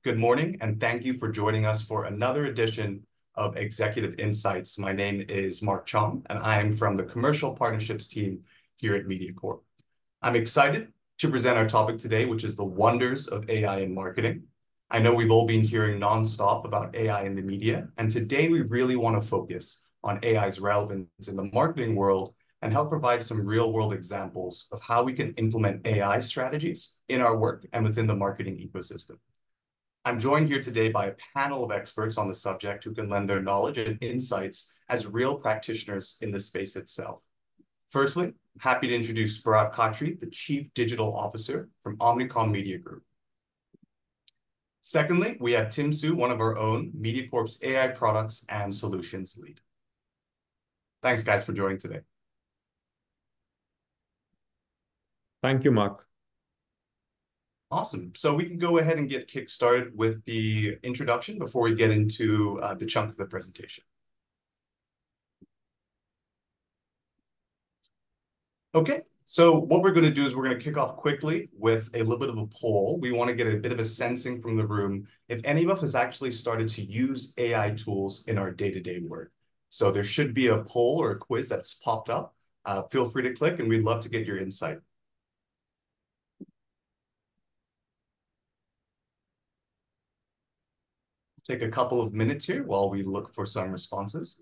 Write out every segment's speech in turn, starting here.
Good morning, and thank you for joining us for another edition of Executive Insights. My name is Mark Cheong, and I am from the Commercial Partnerships team here at Mediacorp. I'm excited to present our topic today, which is the wonders of AI in marketing. I know we've all been hearing nonstop about AI in the media, and today we really want to focus on AI's relevance in the marketing world and help provide some real-world examples of how we can implement AI strategies in our work and within the marketing ecosystem. I'm joined here today by a panel of experts on the subject who can lend their knowledge and insights as real practitioners in the space itself. Firstly, I'm happy to introduce Bharat, Khatri, the Chief Digital Officer from Omnicom Media Group. Secondly, we have Tim Su, one of our own, Mediacorp's AI Products and Solutions Lead. Thanks, guys, for joining today. Thank you, Mark. Awesome. So we can go ahead and get kick-started with the introduction before we get into the chunk of the presentation. Okay, so what we're going to do is we're going to kick off quickly with a little bit of a poll. We want to get a bit of a sensing from the room if any of us has actually started to use AI tools in our day-to-day work. So there should be a poll or a quiz that's popped up. Feel free to click, and we'd love to get your insight. Take a couple of minutes here while we look for some responses.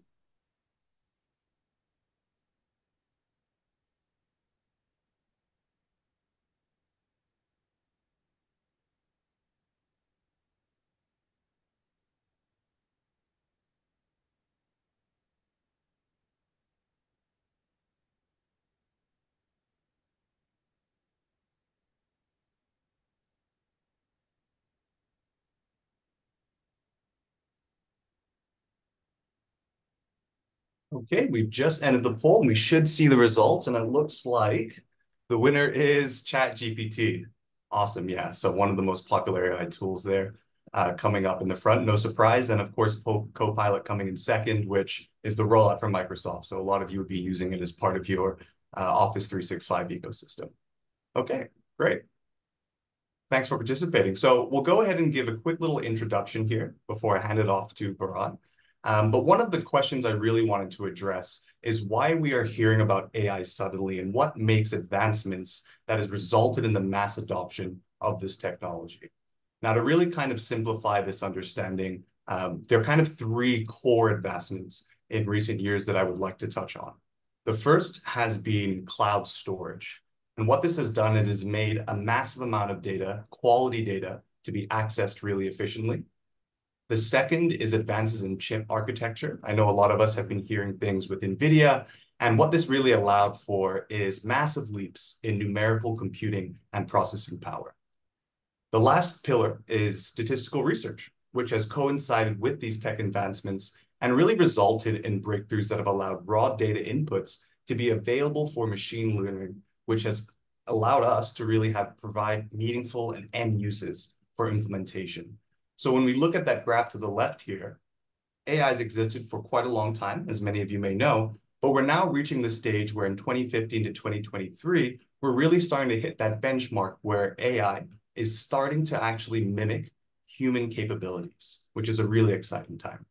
Okay, we've just ended the poll, and we should see the results, and it looks like the winner is ChatGPT. Awesome, yeah. So one of the most popular AI tools there coming up in the front, no surprise. And of course, Copilot coming in second, which is the rollout from Microsoft. So a lot of you would be using it as part of your Office 365 ecosystem. Okay, great. Thanks for participating. So we'll go ahead and give a quick little introduction here before I hand it off to Bharat. But one of the questions I really wanted to address is why we are hearing about AI suddenly and what makes advancements that has resulted in the mass adoption of this technology. Now, to really kind of simplify this understanding, there are kind of three core advancements in recent years that I would like to touch on. The first has been cloud storage. And what this has done, it has made a massive amount of data, quality data, to be accessed really efficiently. The second is advances in chip architecture. I know a lot of us have been hearing things with NVIDIA, and what this really allowed for is massive leaps in numerical computing and processing power. The last pillar is statistical research, which has coincided with these tech advancements and really resulted in breakthroughs that have allowed raw data inputs to be available for machine learning, which has allowed us to really provide meaningful and end uses for implementation. So when we look at that graph to the left here, AI has existed for quite a long time, as many of you may know, but we're now reaching the stage where in 2015 to 2023, we're really starting to hit that benchmark where AI is starting to actually mimic human capabilities, which is a really exciting time.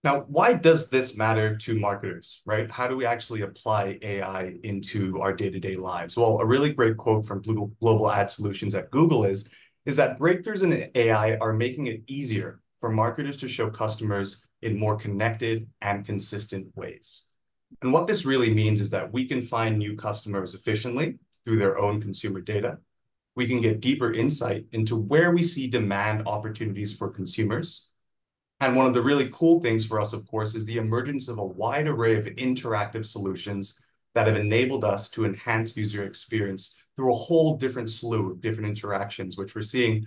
Now, why does this matter to marketers, right? How do we actually apply AI into our day-to-day lives? Well, a really great quote from Global Ad Solutions at Google is that breakthroughs in AI are making it easier for marketers to show customers in more connected and consistent ways. And what this really means is that we can find new customers efficiently through their own consumer data. We can get deeper insight into where we see demand opportunities for consumers. And one of the really cool things for us, of course, is the emergence of a wide array of interactive solutions that have enabled us to enhance user experience through a whole different slew of different interactions, which we're seeing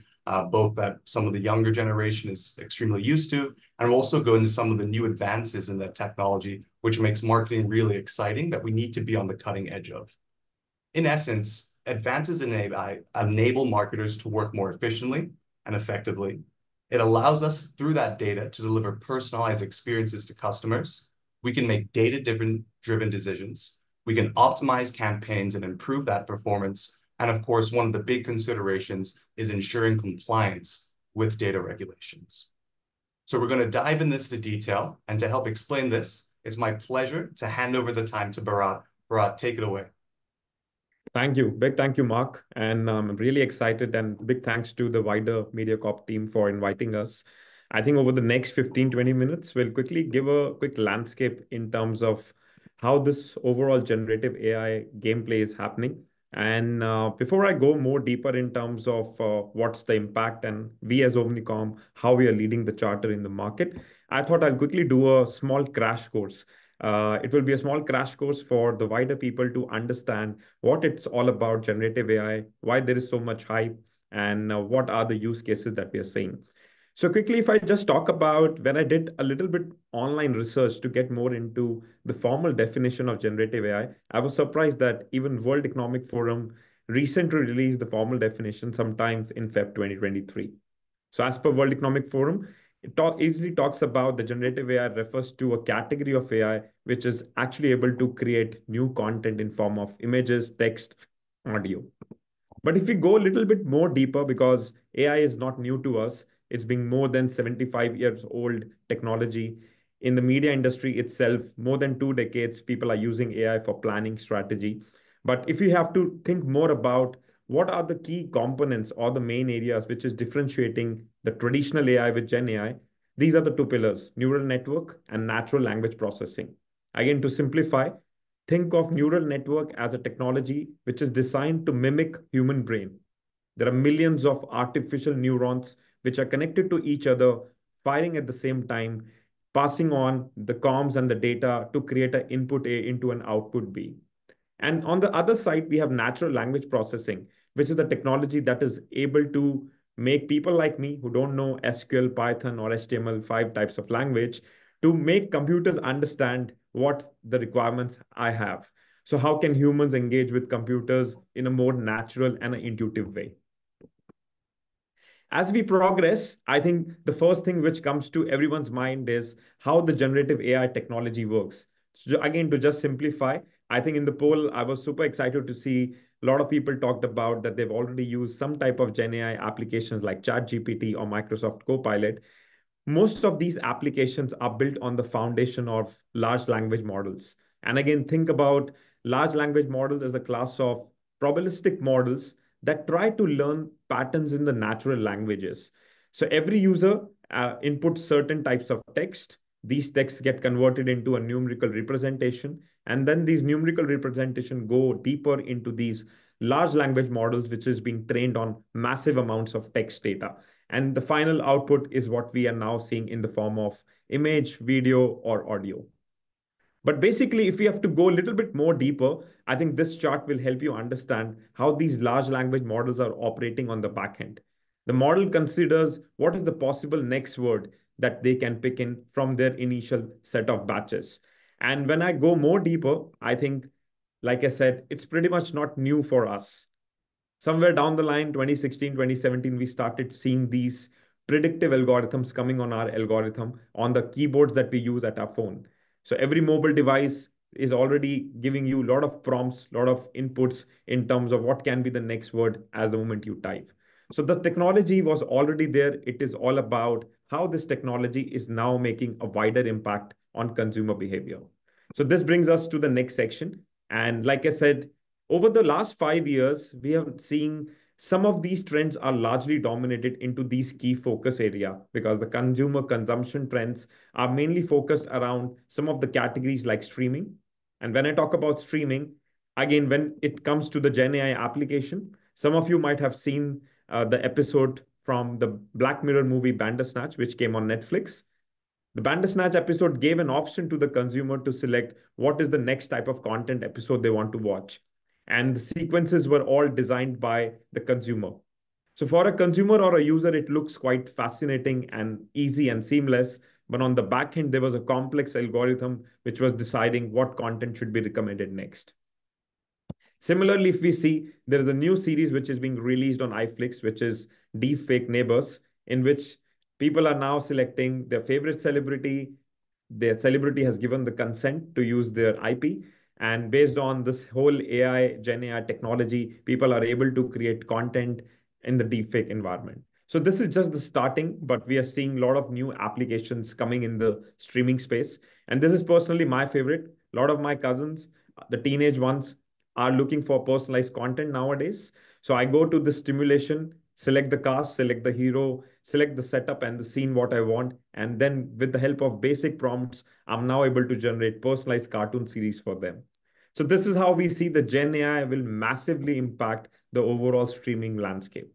both that some of the younger generation is extremely used to, and we'll also go into some of the new advances in that technology, which makes marketing really exciting that we need to be on the cutting edge of. In essence, advances in AI enable marketers to work more efficiently and effectively. It allows us, through that data, to deliver personalized experiences to customers. We can make data-driven decisions. We can optimize campaigns and improve that performance. And of course, one of the big considerations is ensuring compliance with data regulations. So we're going to dive in this to detail. And to help explain this, it's my pleasure to hand over the time to Bharat. Bharat, take it away. Thank you. Big thank you, Mark. And I'm really excited, and big thanks to the wider Mediacorp team for inviting us. I think over the next 15, 20 minutes, we'll quickly give a quick landscape in terms of how this overall generative AI gameplay is happening. And before I go more deeper in terms of what's the impact and we as Omnicom, how we are leading the charter in the market, I thought I'll quickly do a small crash course. It will be a small crash course for the wider people to understand what it's all about, generative AI, why there is so much hype, and what are the use cases that we are seeing. So quickly, if I just talk about when I did a little bit online research to get more into the formal definition of generative AI, I was surprised that even World Economic Forum recently released the formal definition sometimes in Feb 2023. So as per World Economic Forum, easily talks about the generative AI refers to a category of AI which is actually able to create new content in form of images, text, audio. But if we go a little bit more deeper, because AI is not new to us, it's been more than 75 years old technology. In the media industry itself, more than 2 decades, people are using AI for planning strategy. But if you have to think more about what are the key components or the main areas which is differentiating the traditional AI with Gen AI, these are the two pillars: neural network and natural language processing. Again, to simplify, think of neural network as a technology which is designed to mimic human brain. There are millions of artificial neurons which are connected to each other, firing at the same time, passing on the comms and the data to create an input A into an output B. And on the other side, we have natural language processing, which is a technology that is able to make people like me who don't know SQL, Python, or HTML5 types of language to make computers understand what the requirements I have. So how can humans engage with computers in a more natural and an intuitive way? As we progress, I think the first thing which comes to everyone's mind is how the generative AI technology works. So again, to just simplify, I think in the poll, I was super excited to see a lot of people talked about that they've already used some type of Gen AI applications like ChatGPT or Microsoft Copilot. Most of these applications are built on the foundation of large language models. And again, think about large language models as a class of probabilistic models that try to learn patterns in the natural languages. So every user inputs certain types of text. These texts get converted into a numerical representation. And then these numerical representation go deeper into these large language models, which is being trained on massive amounts of text data. And the final output is what we are now seeing in the form of image, video, or audio. But basically, if we have to go a little bit more deeper, I think this chart will help you understand how these large language models are operating on the back end. The model considers what is the possible next word that they can pick in from their initial set of batches. And when I go more deeper, I think, like I said, it's pretty much not new for us. Somewhere down the line, 2016, 2017, we started seeing these predictive algorithms coming on our algorithm on the keyboards that we use at our phone. So every mobile device is already giving you a lot of prompts, a lot of inputs in terms of what can be the next word as the moment you type. So the technology was already there. It is all about how this technology is now making a wider impact on consumer behavior. So this brings us to the next section. And like I said, over the last 5 years, we have seen some of these trends are largely dominated into these key focus area because the consumer consumption trends are mainly focused around some of the categories like streaming. And when I talk about streaming, again, when it comes to the Gen AI application, some of you might have seen the episode from the Black Mirror movie Bandersnatch, which came on Netflix. The Bandersnatch episode gave an option to the consumer to select what is the next type of content episode they want to watch. And the sequences were all designed by the consumer. So for a consumer or a user, it looks quite fascinating and easy and seamless. But on the back end, there was a complex algorithm which was deciding what content should be recommended next. Similarly, if we see there is a new series which is being released on iFlix, which is Deepfake Neighbors, in which people are now selecting their favorite celebrity. Their celebrity has given the consent to use their IP. And based on this whole AI, Gen AI technology, people are able to create content in the deepfake environment. So this is just the starting, but we are seeing a lot of new applications coming in the streaming space. And this is personally my favorite. A lot of my cousins, the teenage ones, are looking for personalized content nowadays. So I go to the stimulation, select the cast, select the hero, select the setup and the scene what I want. And then with the help of basic prompts, I'm now able to generate personalized cartoon series for them. So this is how we see the Gen AI will massively impact the overall streaming landscape.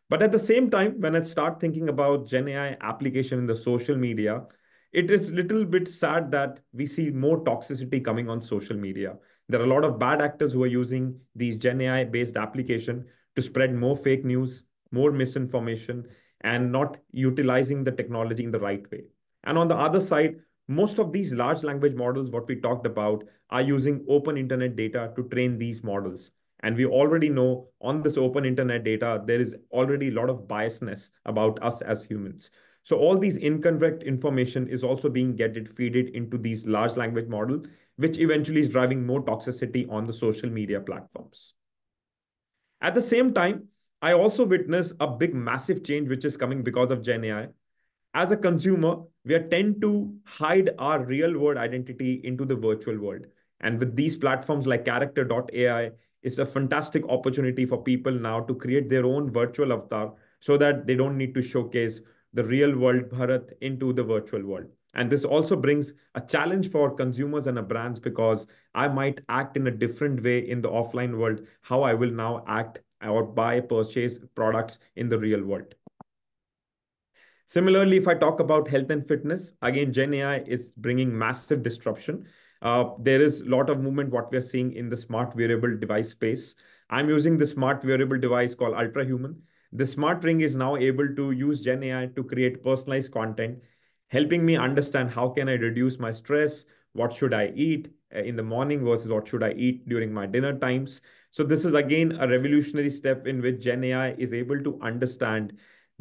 But at the same time, when I start thinking about Gen AI application in the social media, it is a little bit sad that we see more toxicity coming on social media. There are a lot of bad actors who are using these Gen AI based application to spread more fake news, more misinformation, and not utilizing the technology in the right way. And on the other side, most of these large language models, what we talked about, are using open internet data to train these models. And we already know on this open internet data, there is already a lot of biasness about us as humans. So all these incorrect information is also being feeded into these large language model, which eventually is driving more toxicity on the social media platforms. At the same time, I also witness a big, massive change which is coming because of Gen AI. As a consumer, we are tend to hide our real world identity into the virtual world. And with these platforms like character.ai, it's a fantastic opportunity for people now to create their own virtual avatar so that they don't need to showcase the real world Bharat into the virtual world. And this also brings a challenge for consumers and brands because I might act in a different way in the offline world, how I will now act or buy, purchase products in the real world. Similarly, if I talk about health and fitness, again, Gen AI is bringing massive disruption. There is a lot of movement, what we are seeing in the smart wearable device space. I'm using the smart wearable device called UltraHuman. The smart ring is now able to use Gen AI to create personalized content, helping me understand how can I reduce my stress, what should I eat in the morning versus what should I eat during my dinner times. So this is again a revolutionary step in which Gen AI is able to understand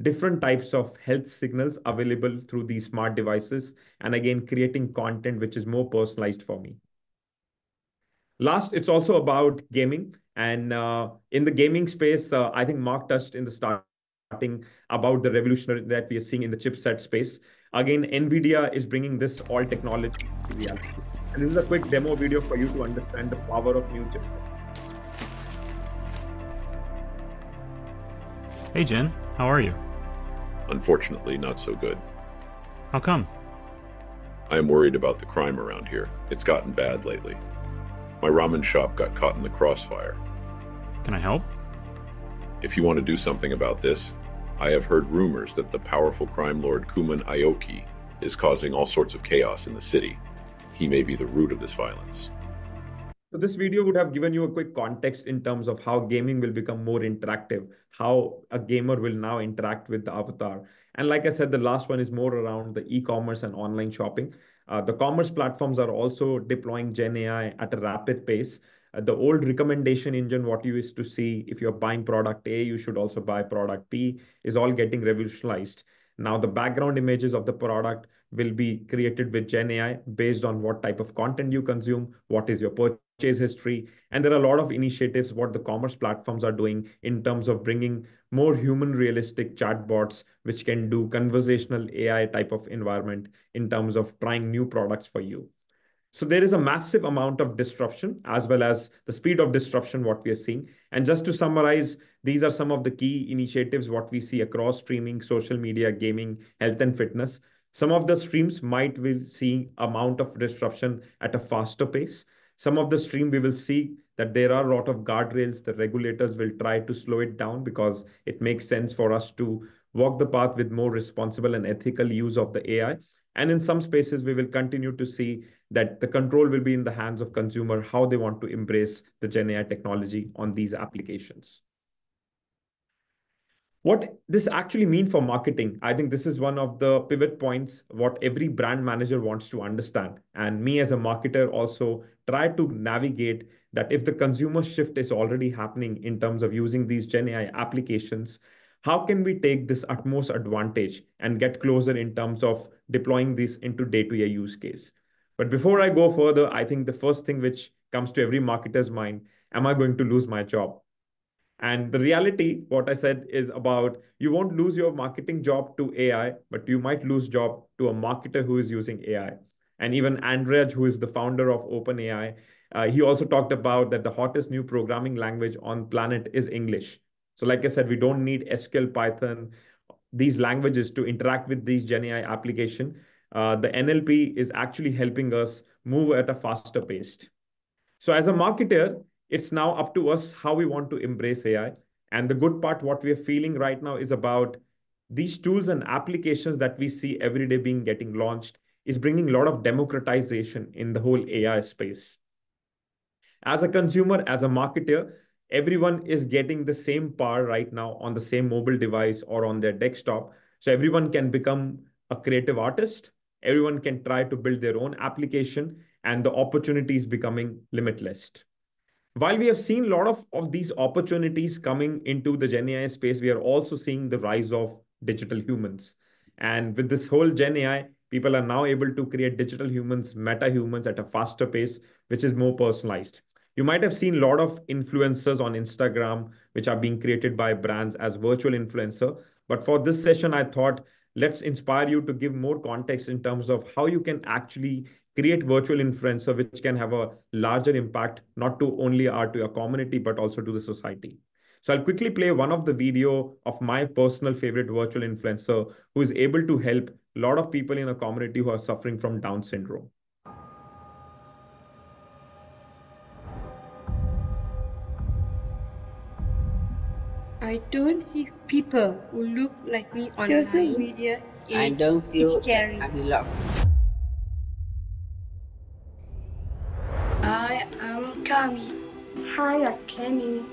different types of health signals available through these smart devices, and again, creating content which is more personalized for me. Last, it's also about gaming. And in the gaming space, I think Mark touched in the starting about the revolutionary that we are seeing in the chipset space. Again, NVIDIA is bringing this all technology to reality. And this is a quick demo video for you to understand the power of new chipsets. Hey, Jen, how are you? Unfortunately, not so good. How come? I am worried about the crime around here. It's gotten bad lately. My ramen shop got caught in the crossfire. Can I help? If you want to do something about this, I have heard rumors that the powerful crime lord Kuman Aoki is causing all sorts of chaos in the city. He may be the root of this violence. So this video would have given you a quick context in terms of how gaming will become more interactive, how a gamer will now interact with the avatar. And like I said, the last one is more around the e-commerce and online shopping. The commerce platforms are also deploying Gen AI at a rapid pace. The old recommendation engine, what you used to see, if you're buying product A, you should also buy product B, is all getting revolutionized. Now the background images of the product will be created with Gen AI based on what type of content you consume, what is your purchase history. And there are a lot of initiatives what the commerce platforms are doing in terms of bringing more human realistic chatbots, which can do conversational AI type of environment in terms of trying new products for you. So there is a massive amount of disruption as well as the speed of disruption what we are seeing. And just to summarize, these are some of the key initiatives what we see across streaming, social media, gaming, health and fitness. Some of the streams might will see amount of disruption at a faster pace. Some of the stream we will see that there are a lot of guardrails. The regulators will try to slow it down because it makes sense for us to walk the path with more responsible and ethical use of the AI. And in some spaces, we will continue to see that the control will be in the hands of consumer, how they want to embrace the Gen AI technology on these applications. What this actually mean for marketing, I think this is one of the pivot points, what every brand manager wants to understand. And me as a marketer also try to navigate that if the consumer shift is already happening in terms of using these Gen AI applications, how can we take this utmost advantage and get closer in terms of deploying this into day-to-day use case? But before I go further, I think the first thing which comes to every marketer's mind. Am I going to lose my job? And the reality, what I said is about you won't lose your marketing job to AI, but you might lose job to a marketer who is using AI. And even Andrej, who is the founder of OpenAI, he also talked about that the hottest new programming language on planet is English. So like I said, we don't need SQL, Python, these languages to interact with these GenAI application. The NLP is actually helping us move at a faster pace. So as a marketer, it's now up to us how we want to embrace AI. And the good part, what we are feeling right now is about these tools and applications that we see every day being getting launched is bringing a lot of democratization in the whole AI space. As a consumer, as a marketer, everyone is getting the same power right now on the same mobile device or on their desktop. So everyone can become a creative artist. Everyone can try to build their own application, and the opportunity is becoming limitless. While we have seen a lot of these opportunities coming into the Gen AI space, we are also seeing the rise of digital humans. And with this whole Gen AI, people are now able to create digital humans, meta humans at a faster pace, which is more personalized. You might have seen a lot of influencers on Instagram, which are being created by brands as virtual influencer. But for this session, I thought let's inspire you to give more context in terms of how you can actually create virtual influencer, which can have a larger impact, not to only to your community, but also to the society. So I'll quickly play one of the video of my personal favorite virtual influencer who is able to help a lot of people in a community who are suffering from Down syndrome. I don't see people who look like me on social media. I don't feel scary. I am Kami. Hi, I'm Kenny.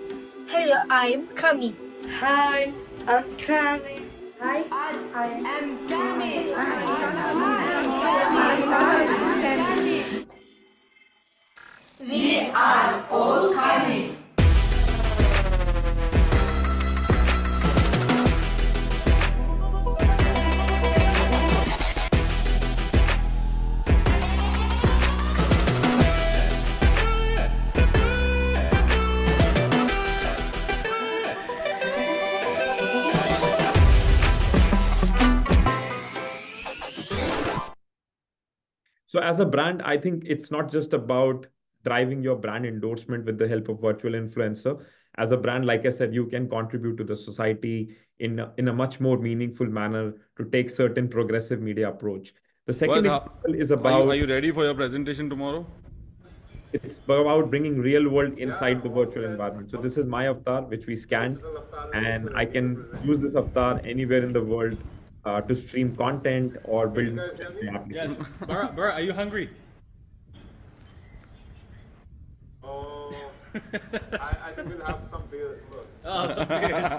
Hello, I'm Kami. Hi, I'm Kami. Hi, I am Kami. We are all Kami. So as a brand, I think it's not just about driving your brand endorsement with the help of virtual influencer. As a brand, like I said, you can contribute to the society in a much more meaningful manner to take certain progressive media approach. The second example is about... Are you ready for your presentation tomorrow? It's about bringing real world inside the virtual environment. So this is my avatar, which we scanned, and I can use this avatar anywhere in the world to stream content or build applications. Yes. Bharat, are you hungry? I think we'll have some beers first. Oh, some beers.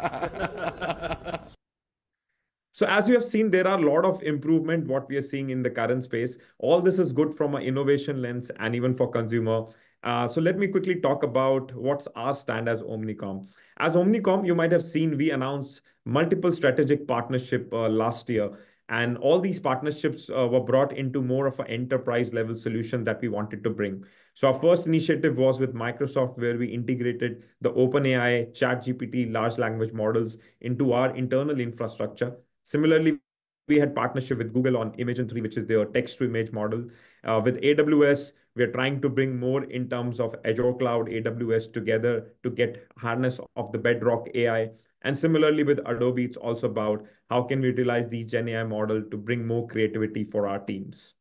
So as you have seen, there are a lot of improvement what we are seeing in the current space. All this is good from an innovation lens and even for consumer. So let me quickly talk about what's our stand as Omnicom. As Omnicom, you might have seen we announced multiple strategic partnership last year. And all these partnerships were brought into more of an enterprise level solution that we wanted to bring. So our first initiative was with Microsoft, where we integrated the OpenAI, ChatGPT, large language models into our internal infrastructure. Similarly, we had partnership with Google on Imagen 3, which is their text-to-image model. With AWS, we are trying to bring more in terms of Azure Cloud, AWS together to get harness of the Bedrock AI. And similarly with Adobe, it's also about how can we utilize these Gen AI model to bring more creativity for our teams.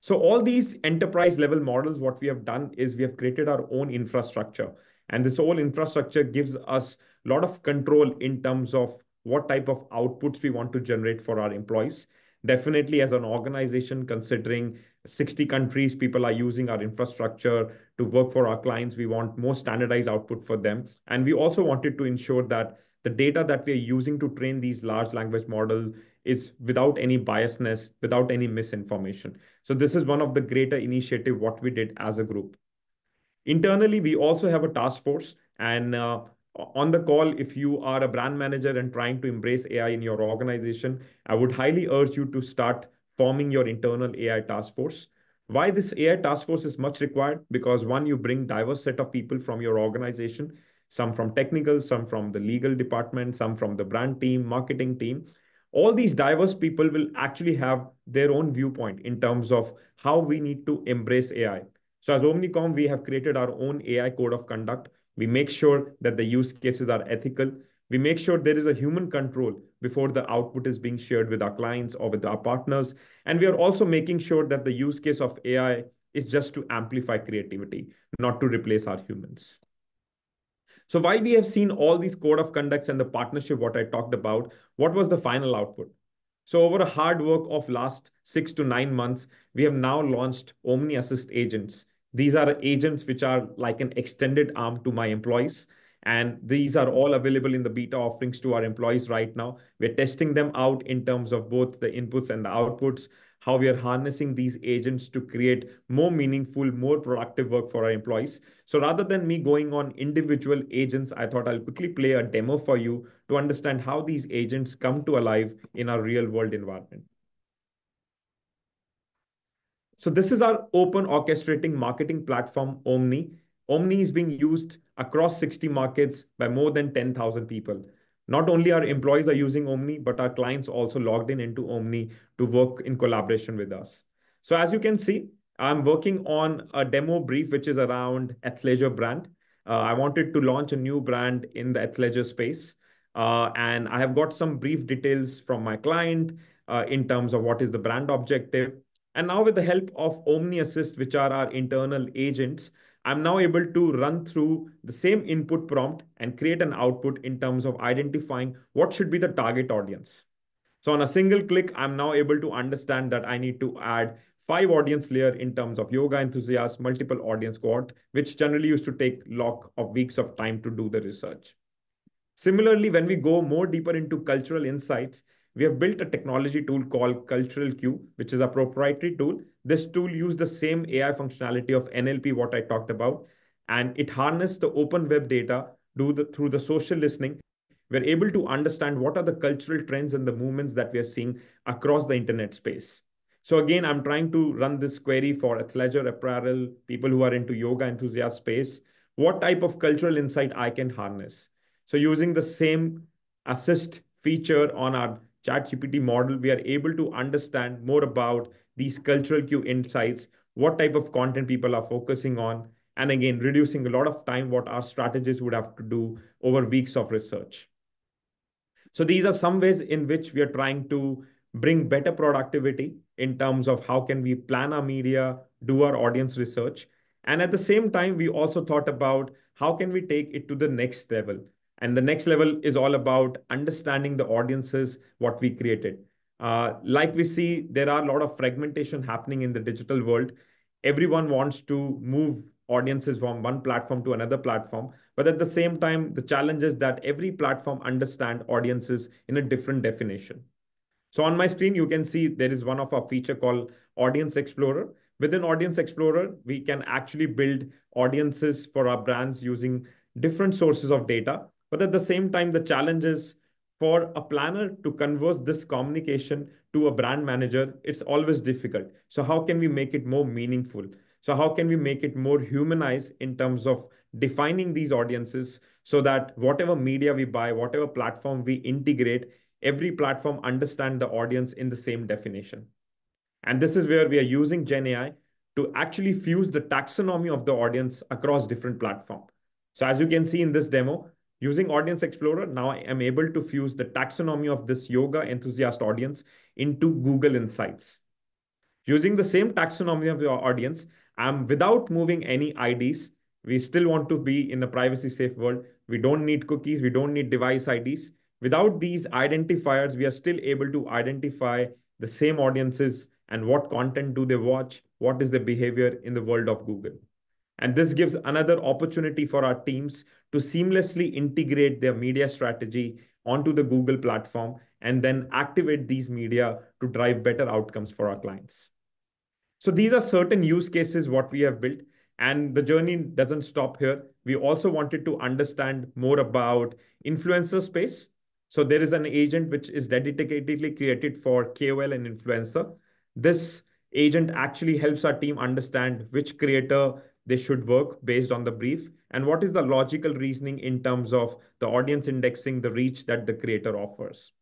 So all these enterprise level models, what we have done is we have created our own infrastructure. And this whole infrastructure gives us a lot of control in terms of what type of outputs we want to generate for our employees. Definitely as an organization, considering 60 countries, people are using our infrastructure to work for our clients. We want more standardized output for them. And we also wanted to ensure that the data that we are using to train these large language models is without any biasness, without any misinformation. So this is one of the greater initiative what we did as a group. Internally, we also have a task force, and on the call, if you are a brand manager and trying to embrace AI in your organization, I would highly urge you to start forming your internal AI task force. Why this AI task force is much required? Because one, you bring diverse set of people from your organization, some from technical, some from the legal department, some from the brand team, marketing team. All these diverse people will actually have their own viewpoint in terms of how we need to embrace AI. So as Omnicom, we have created our own AI code of conduct. We make sure that the use cases are ethical. We make sure there is a human control before the output is being shared with our clients or with our partners. And we are also making sure that the use case of AI is just to amplify creativity, not to replace our humans. So while we have seen all these code of conducts and the partnership, what I talked about, what was the final output? So over a hard work of last 6 to 9 months, we have now launched Omni Assist agents. These are agents which are like an extended arm to my employees. And these are all available in the beta offerings to our employees right now. We're testing them out in terms of both the inputs and the outputs, how we are harnessing these agents to create more meaningful, more productive work for our employees. So rather than me going on individual agents, I thought I'll quickly play a demo for you to understand how these agents come to alive in our real world environment. So this is our open orchestrating marketing platform, Omni. Omni is being used across 60 markets by more than 10,000 people. Not only our employees are using Omni, but our clients also logged in into Omni to work in collaboration with us. So as you can see, I'm working on a demo brief, which is around athleisure brand. I wanted to launch a new brand in the athleisure space. And I have got some brief details from my client in terms of what is the brand objective. And now with the help of Omni Assist, which are our internal agents, I'm now able to run through the same input prompt and create an output in terms of identifying what should be the target audience. So on a single click, I'm now able to understand that I need to add 5 audience layer in terms of yoga enthusiasts, multiple audience cohort, which generally used to take lot of weeks of time to do the research. Similarly, when we go more deeper into cultural insights, we have built a technology tool called Cultural Q, which is a proprietary tool. This tool uses the same AI functionality of NLP, what I talked about, and it harnesses the open web data through the social listening. We're able to understand what are the cultural trends and the movements that we are seeing across the internet space. So again, I'm trying to run this query for athleisure apparel, people who are into yoga enthusiast space, what type of cultural insight I can harness. So using the same assist feature on our ChatGPT model, we are able to understand more about these cultural cue insights, what type of content people are focusing on, and again, reducing a lot of time what our strategists would have to do over weeks of research. So these are some ways in which we are trying to bring better productivity in terms of how can we plan our media, do our audience research. And at the same time, we also thought about how can we take it to the next level. And the next level is all about understanding the audiences, what we created. Like we see, there are a lot of fragmentation happening in the digital world. Everyone wants to move audiences from one platform to another platform. But at the same time, the challenge is that every platform understands audiences in a different definition. So on my screen, you can see there is one of our feature called Audience Explorer. Within Audience Explorer, we can actually build audiences for our brands using different sources of data. But at the same time, the challenge is for a planner to convert this communication to a brand manager, it's always difficult. So how can we make it more meaningful? So how can we make it more humanized in terms of defining these audiences so that whatever media we buy, whatever platform we integrate, every platform understand the audience in the same definition. And this is where we are using Gen AI to actually fuse the taxonomy of the audience across different platforms. So as you can see in this demo, using Audience Explorer, now I am able to fuse the taxonomy of this yoga enthusiast audience into Google Insights. Using the same taxonomy of your audience, without moving any IDs, we still want to be in a privacy safe world. We don't need cookies. We don't need device IDs. Without these identifiers, we are still able to identify the same audiences and what content do they watch, what is the behavior in the world of Google. And this gives another opportunity for our teams to seamlessly integrate their media strategy onto the Google platform and then activate these media to drive better outcomes for our clients. So these are certain use cases what we have built, and the journey doesn't stop here. We also wanted to understand more about influencer space. So there is an agent which is dedicatedly created for KOL and influencer. This agent actually helps our team understand which creator they should work based on the brief and what is the logical reasoning in terms of the audience indexing, the reach that the creator offers.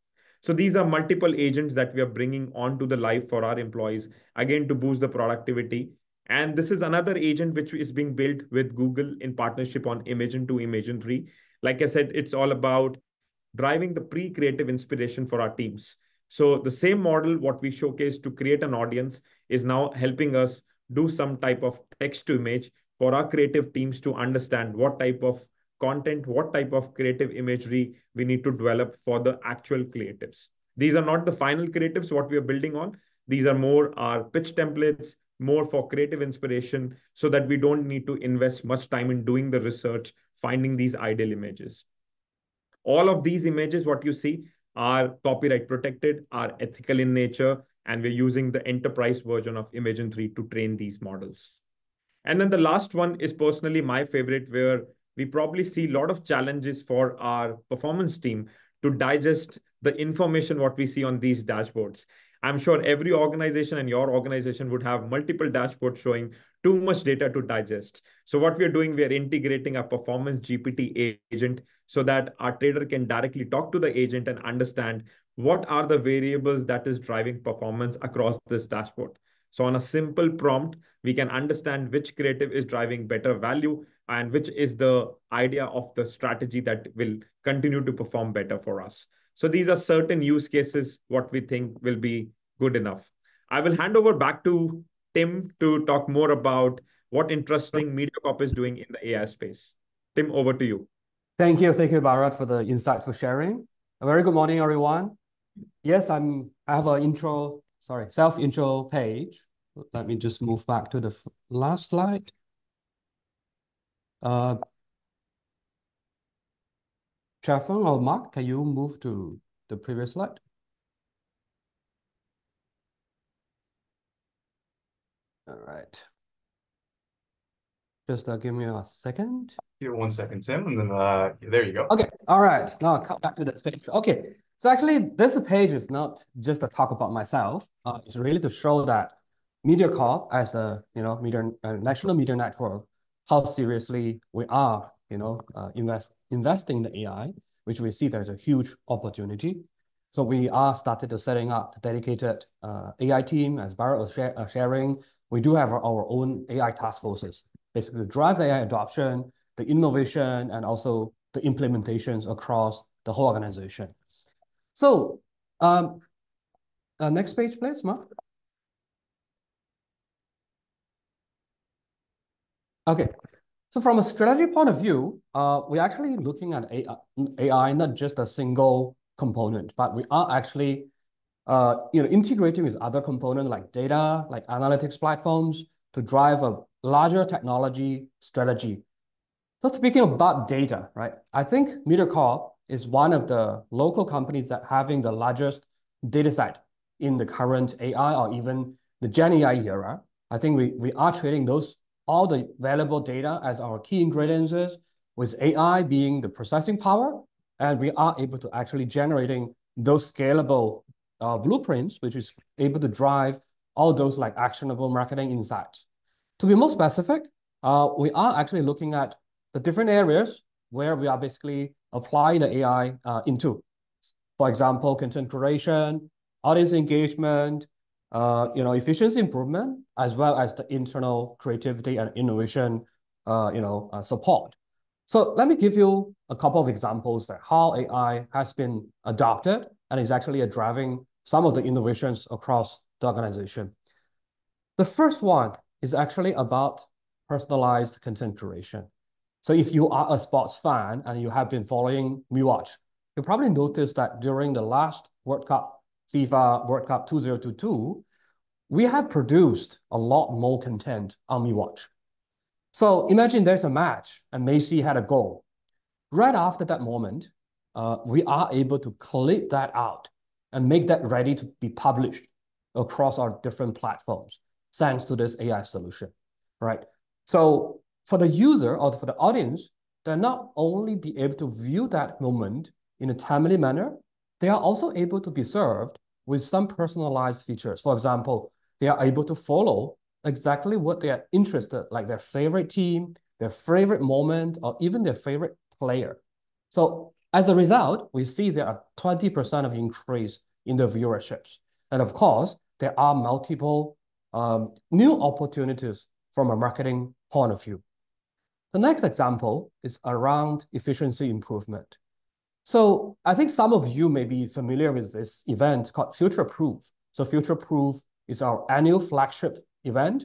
So these are multiple agents that we are bringing onto the live for our employees, again, to boost the productivity. And this is another agent which is being built with Google in partnership on Imagen to Imagen 3. Like I said, it's all about driving the pre-creative inspiration for our teams. So the same model, what we showcase to create an audience, is now helping us do some type of text to image for our creative teams to understand what type of content, what type of creative imagery we need to develop for the actual creatives. These are not the final creatives, what we are building on. These are more our pitch templates, more for creative inspiration, so that we don't need to invest much time in doing the research, finding these ideal images. All of these images, what you see, are copyright protected, are ethical in nature, and we're using the enterprise version of Imagen 3 to train these models. And then the last one is personally my favorite, where we probably see a lot of challenges for our performance team to digest the information what we see on these dashboards. I'm sure every organization and your organization would have multiple dashboards showing too much data to digest. So what we are doing, we are integrating a performance GPT agent so that our trader can directly talk to the agent and understand what are the variables that is driving performance across this dashboard. So on a simple prompt, we can understand which creative is driving better value and which is the idea of the strategy that will continue to perform better for us. So these are certain use cases what we think will be good enough. I will hand over back to Tim to talk more about what interesting Mediacorp is doing in the AI space. Tim, over to you. Thank you, Bharat, for the insightful sharing. A very good morning, everyone. Yes, I have an self-intro page. Let me just move back to the last slide. Cheong or Mark, can you move to the previous slide? All right. Just give me a second. Here, 1 second, Tim, and then there you go. Okay, all right. Now I'll come back to this page. Okay, so actually this page is not just to talk about myself. It's really to show that Mediacorp, as the national media network, how seriously we are investing in the AI, which we see there's a huge opportunity. So we are started to setting up the dedicated AI team, as Bharat was sharing. We do have our own AI task forces, basically to drive the AI adoption, the innovation, and also the implementations across the whole organization. So next page, please, Mark. Okay, so from a strategy point of view, we're actually looking at AI not just a single component, but we are actually integrating with other components like data, like analytics platforms to drive a larger technology strategy. So speaking about data, right? I think Mediacorp is one of the local companies that having the largest data set in the current AI or even the Gen AI era. I think we are trading all the valuable data as our key ingredients, with AI being the processing power, and we are able to actually generating those scalable blueprints, which is able to drive all those like actionable marketing insights. To be more specific, we are actually looking at the different areas where we are basically applying the AI into. For example, content creation, audience engagement, efficiency improvement, as well as the internal creativity and innovation, support. So let me give you a couple of examples of how AI has been adopted and is actually driving some of the innovations across the organization. The first one is actually about personalized content creation. So if you are a sports fan and you have been following MeWatch, you probably noticed that during the last World Cup, FIFA World Cup 2022, we have produced a lot more content on MeWatch. So imagine there's a match and Messi had a goal. Right after that moment, we are able to clip that out and make that ready to be published across our different platforms, thanks to this AI solution, right? So for the user or for the audience, they're not only be able to view that moment in a timely manner, they are also able to be served with some personalized features. For example, they are able to follow exactly what they are interested, like their favorite team, their favorite moment, or even their favorite player. So as a result, we see there are 20% of increase in the viewerships. And of course, there are multiple new opportunities from a marketing point of view. The next example is around efficiency improvement. So I think some of you may be familiar with this event called Future Proof. So Future Proof is our annual flagship event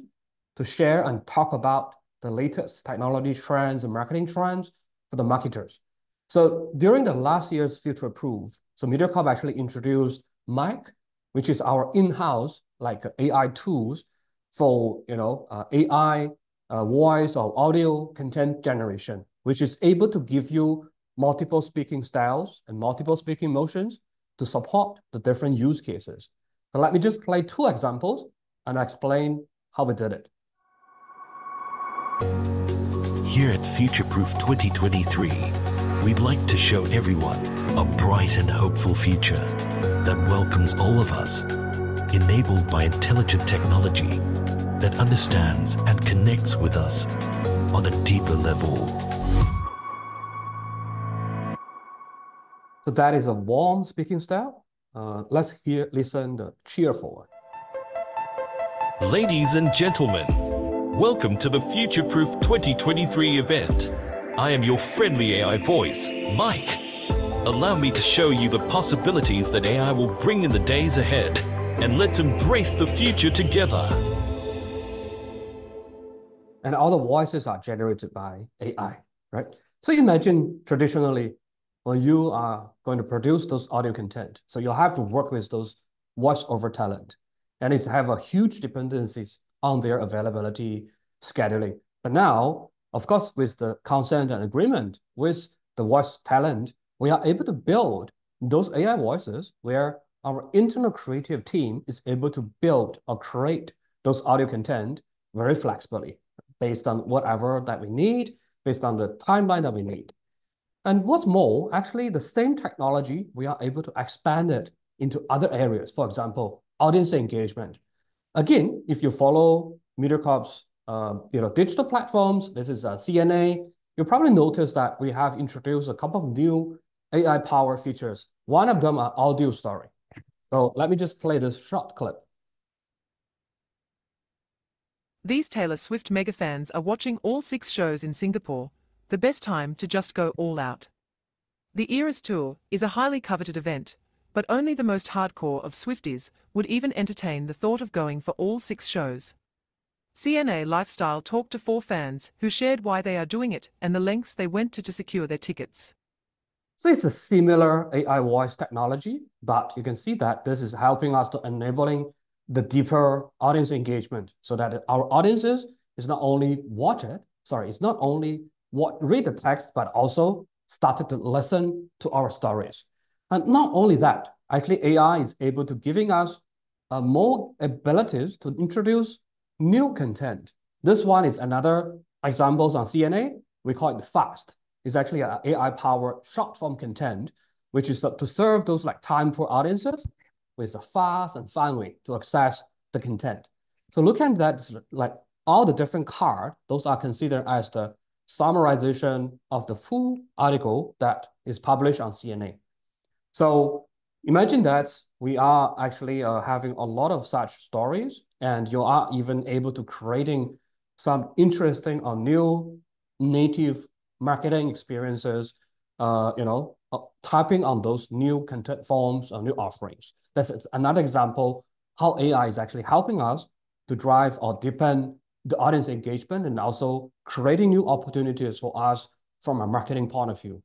to share and talk about the latest technology trends and marketing trends for the marketers. So during the last year's Future Proof, so Mediacorp actually introduced Mike, which is our in-house like AI tools for AI voice or audio content generation, which is able to give you multiple speaking styles and multiple speaking motions to support the different use cases. So let me just play two examples and explain how we did it. Here at Future Proof 2023, we'd like to show everyone a bright and hopeful future that welcomes all of us, enabled by intelligent technology that understands and connects with us on a deeper level. So that is a warm speaking style. Let's listen the cheerful one. Ladies and gentlemen, welcome to the Future Proof 2023 event. I am your friendly AI voice, Mike. Allow me to show you the possibilities that AI will bring in the days ahead, and let's embrace the future together. And all the voices are generated by AI, right? So imagine traditionally, when you are going to produce those audio content, so you'll have to work with those voice-over talent, and it's have a huge dependencies on their availability, scheduling. But now, of course, with the consent and agreement with the voice talent, we are able to build those AI voices where our internal creative team is able to build or create those audio content very flexibly based on whatever that we need, based on the timeline that we need. And what's more, actually the same technology, we are able to expand it into other areas. For example, audience engagement. Again, if you follow Mediacorp's digital platforms, this is CNA, you'll probably notice that we have introduced a couple of new AI-powered features. One of them are audio story. So let me just play this short clip. These Taylor Swift mega fans are watching all 6 shows in Singapore, the best time to just go all out. The Eras Tour is a highly coveted event, but only the most hardcore of Swifties would even entertain the thought of going for all 6 shows. CNA Lifestyle talked to 4 fans who shared why they are doing it and the lengths they went to secure their tickets. So it's a similar AI voice technology, but you can see that this is helping us to enabling the deeper audience engagement so that our audiences is not only read the text, but also started to listen to our stories. And not only that, actually AI is able to giving us more abilities to introduce new content. This one is another examples on CNA. We call it FAST. It's actually an AI-powered short-form content, which is to serve those like time-poor audiences with a fast and fun way to access the content. So look at that, like all the different cards, those are considered as the summarization of the full article that is published on CNA. So imagine that we are actually having a lot of such stories, and you are even able to creating some interesting or new native marketing experiences, typing on those new content forms or new offerings. That's another example how AI is actually helping us to drive or deepen the audience engagement and also creating new opportunities for us from a marketing point of view.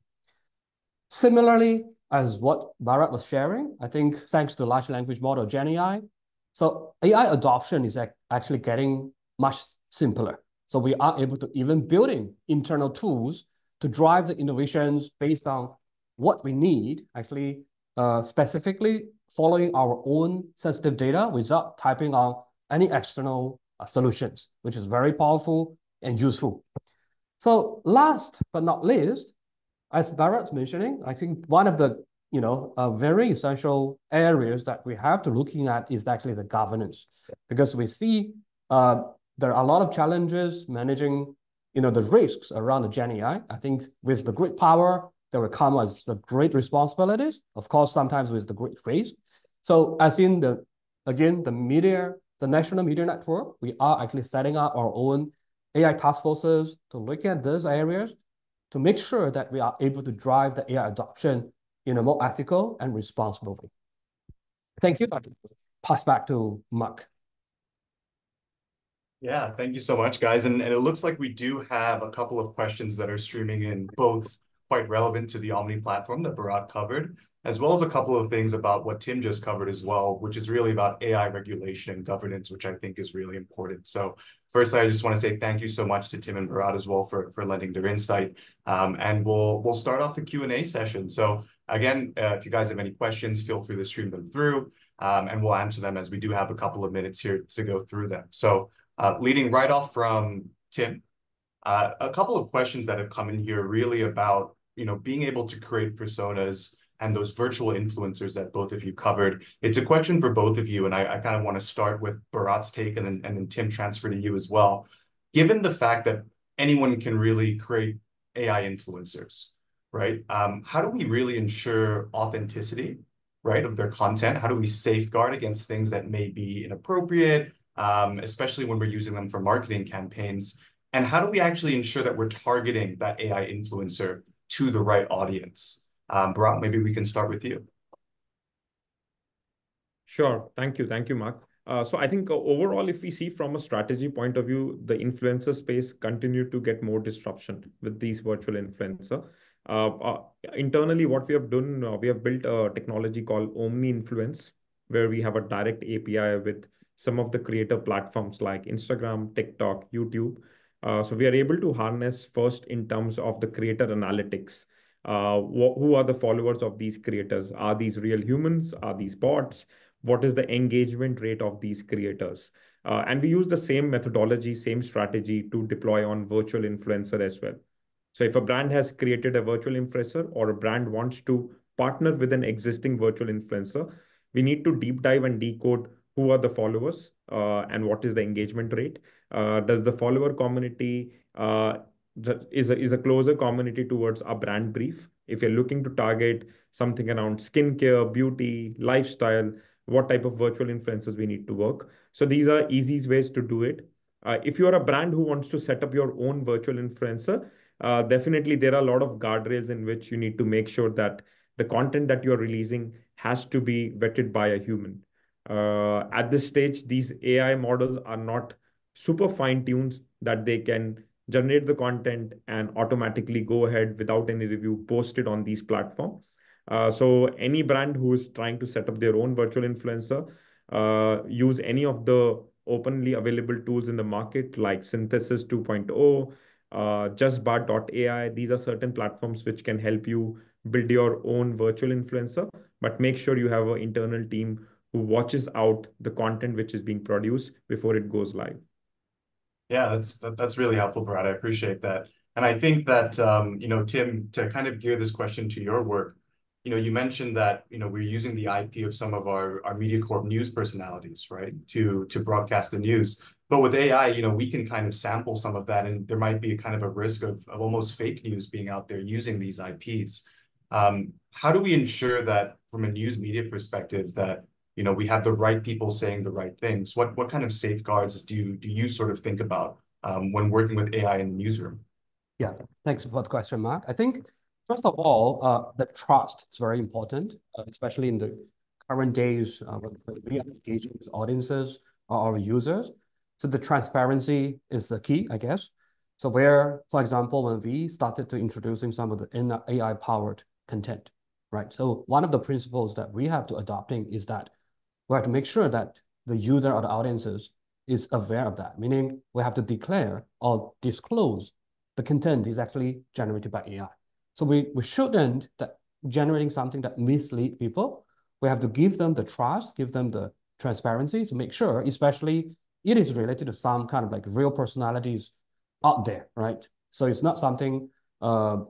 Similarly, as what Bharat was sharing, I think thanks to large language model, GenAI, so AI adoption is actually getting much simpler. So we are able to even building internal tools to drive the innovations based on what we need, actually specifically following our own sensitive data without typing on any external solutions, which is very powerful and useful. So last but not least, as Bharat's mentioning, I think one of the very essential areas that we have to looking at is actually the governance, because we see there are a lot of challenges managing, the risks around the Gen AI. I think with the great power, there will come as the great responsibilities. Of course, sometimes with the great risk. So as in the National Media Network, we are actually setting up our own AI task forces to look at those areas to make sure that we are able to drive the AI adoption in a more ethical and responsible way. Thank you. Pass back to Mark. Yeah, thank you so much, guys. And it looks like we do have a couple of questions that are streaming in, both quite relevant to the Omni platform that Bharat covered, as well as a couple of things about what Tim just covered as well, which is really about AI regulation and governance, which I think is really important. So firstly, I just want to say thank you so much to Tim and Bharat as well for lending their insight. And we'll start off the Q&A session. So again, if you guys have any questions, feel free to stream them through, and we'll answer them as we do have a couple of minutes here to go through them. So leading right off from Tim, a couple of questions that have come in here really about, being able to create personas and those virtual influencers that both of you covered. It's a question for both of you, and I kind of want to start with Bharat's take and then Tim, transfer to you as well. Given the fact that anyone can really create AI influencers, right? How do we really ensure authenticity, right, of their content? How do we safeguard against things that may be inappropriate, especially when we're using them for marketing campaigns? And how do we actually ensure that we're targeting that AI influencer to the right audience? Bharat, maybe we can start with you. Sure. Thank you, Mark. So I think overall, if we see from a strategy point of view, the influencer space continue to get more disruption with these virtual influencer. Internally, what we have done, we have built a technology called Omni Influence, where we have a direct API with some of the creator platforms like Instagram, TikTok, YouTube. So we are able to harness first in terms of the creator analytics. Who are the followers of these creators? Are these real humans? Are these bots? What is the engagement rate of these creators? And we use the same methodology, same strategy to deploy on virtual influencer as well. So if a brand has created a virtual influencer or a brand wants to partner with an existing virtual influencer, we need to deep dive and decode who are the followers and what is the engagement rate. Does the follower community is a closer community towards a brand brief? If you're looking to target something around skincare, beauty, lifestyle, what type of virtual influencers we need to work. So these are easy ways to do it. If you're a brand who wants to set up your own virtual influencer, definitely there are a lot of guardrails in which you need to make sure that the content that you're releasing has to be vetted by a human. At this stage, these AI models are not super fine-tuned that they can generate the content and automatically go ahead without any review, post it on these platforms. So any brand who is trying to set up their own virtual influencer, use any of the openly available tools in the market like Synthesis 2.0, justbart.ai. These are certain platforms which can help you build your own virtual influencer, but make sure you have an internal team who watches out the content which is being produced before it goes live. Yeah, that's really helpful, Bharat. I appreciate that. And I think that, Tim, to kind of gear this question to your work, you mentioned that, we're using the IP of some of our Mediacorp news personalities, right, to broadcast the news. But with AI, we can kind of sample some of that, and there might be kind of a risk of almost fake news being out there using these IPs. How do we ensure that from a news media perspective that we have the right people saying the right things? What kind of safeguards do you sort of think about when working with AI in the newsroom? Yeah, thanks for the question, Mark. I think, first of all, the trust is very important, especially in the current days when we are engaging with audiences or our users. So the transparency is the key, I guess. So where, for example, when we started to introducing some of the AI-powered content, right? So one of the principles that we have to adopting is that we have to make sure that the user or the audiences is aware of that, meaning we have to declare or disclose the content is actually generated by AI. So we shouldn't that generating something that mislead people. We have to give them the trust, give them the transparency to make sure, especially it is related to some kind of like real personalities out there, right? So it's not something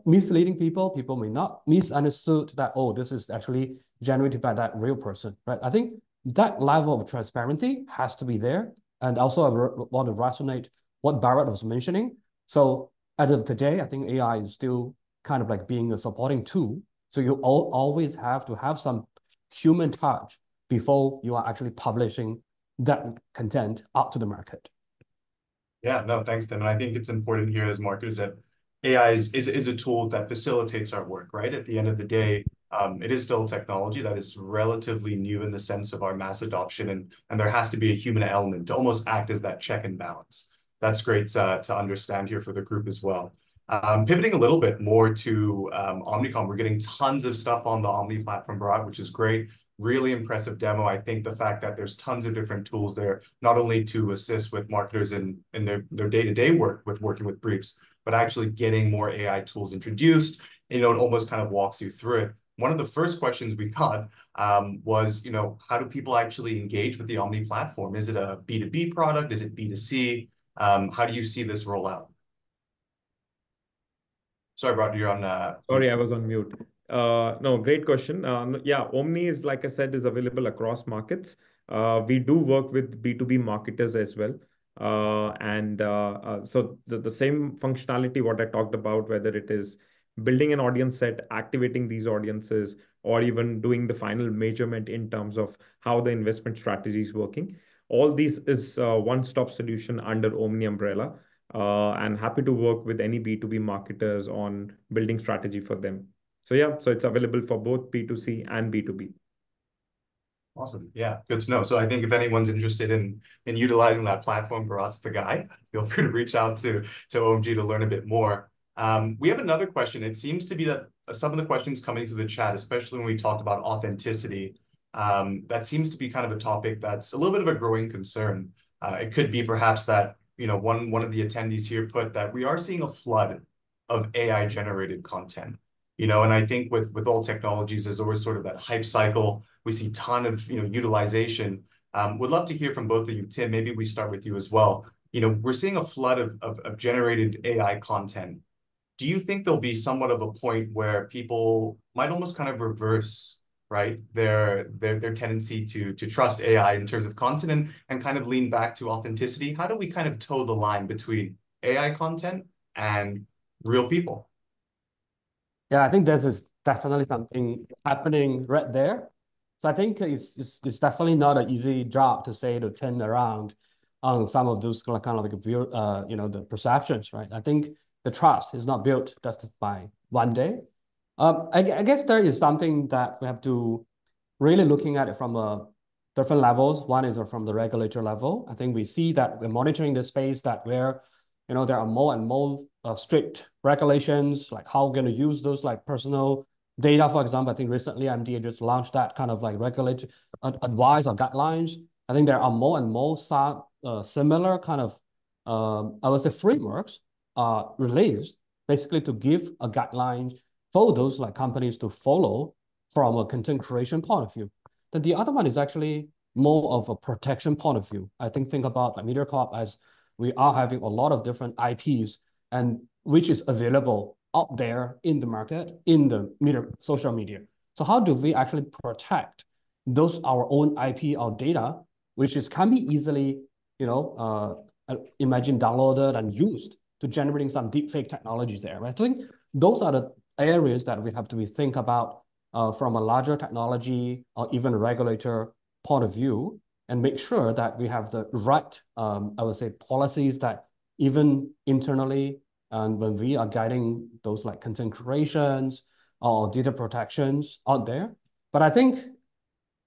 misleading people. People may not misunderstood that, oh, this is actually generated by that real person, right? I think that level of transparency has to be there. And also I want to resonate what Bharat was mentioning. So at the end of the day, I think AI is still kind of like being a supporting tool. So you always have to have some human touch before you are actually publishing that content out to the market. Yeah, no, thanks, Tim. And I think it's important here as marketers that AI is a tool that facilitates our work, right? At the end of the day, it is still technology that is relatively new in the sense of our mass adoption, and there has to be a human element to almost act as that check and balance. That's great to understand here for the group as well. Pivoting a little bit more to Omnicom, we're getting tons of stuff on the Omni platform, Bharat, which is great. Really impressive demo. I think the fact that there's tons of different tools there, not only to assist with marketers in their day-to-day work with working with briefs, but actually getting more AI tools introduced. It almost kind of walks you through it. One of the first questions we got was, how do people actually engage with the Omni platform? Is it a B2B product? Is it B2C? How do you see this roll out? Sorry, Bharat, you're on. Sorry, I was on mute. No, great question. Yeah, Omni is, like I said, is available across markets. We do work with B2B marketers as well. So the same functionality, what I talked about, whether it is building an audience set, activating these audiences, or even doing the final measurement in terms of how the investment strategy is working. All these is a one-stop solution under Omni umbrella. And happy to work with any B2B marketers on building strategy for them. So yeah, so it's available for both B2C and B2B. Awesome. Yeah, good to know. So I think if anyone's interested in utilizing that platform, Bharat's the guy. Feel free to reach out to OMG to learn a bit more. We have another question. It seems to be that some of the questions coming through the chat, especially when we talked about authenticity, that seems to be kind of a topic that's a little bit of a growing concern. It could be perhaps that one of the attendees here put that we are seeing a flood of AI generated content. And I think with all technologies, there's always sort of that hype cycle. We see a ton of utilization. Would love to hear from both of you. Tim, maybe we start with you as well. We're seeing a flood of generated AI content. Do you think there'll be somewhat of a point where people might almost kind of reverse, right, their tendency to trust AI in terms of content and kind of lean back to authenticity? How do we kind of toe the line between AI content and real people? Yeah, I think this is definitely something happening right there. So I think it's definitely not an easy job to turn around on some of those kind of like the perceptions, right? I think the trust is not built just by one day. I guess there is something that we have to really looking at it from different levels. One is from the regulator level. I think we see that we're monitoring the space that where there are more and more strict regulations, like how we're going to use those like personal data. For example, I think recently MDA just launched that kind of like regulatory advice or guidelines. I think there are more and more similar kind of, I would say, frameworks released basically to give a guideline for those like companies to follow from a content creation point of view. Then the other one is actually more of a protection point of view. I think about like Mediacorp as we are having a lot of different IPs and which is available out there in the market, in the social media. So how do we actually protect those our own IP, our data, which can be easily, imagine downloaded and used to generating some deepfake technologies there. Right? I think those are the areas that we have to think about from a larger technology or even regulator point of view, and make sure that we have the right, I would say, policies that even internally, and when we are guiding those like content creations or data protections out there. But I think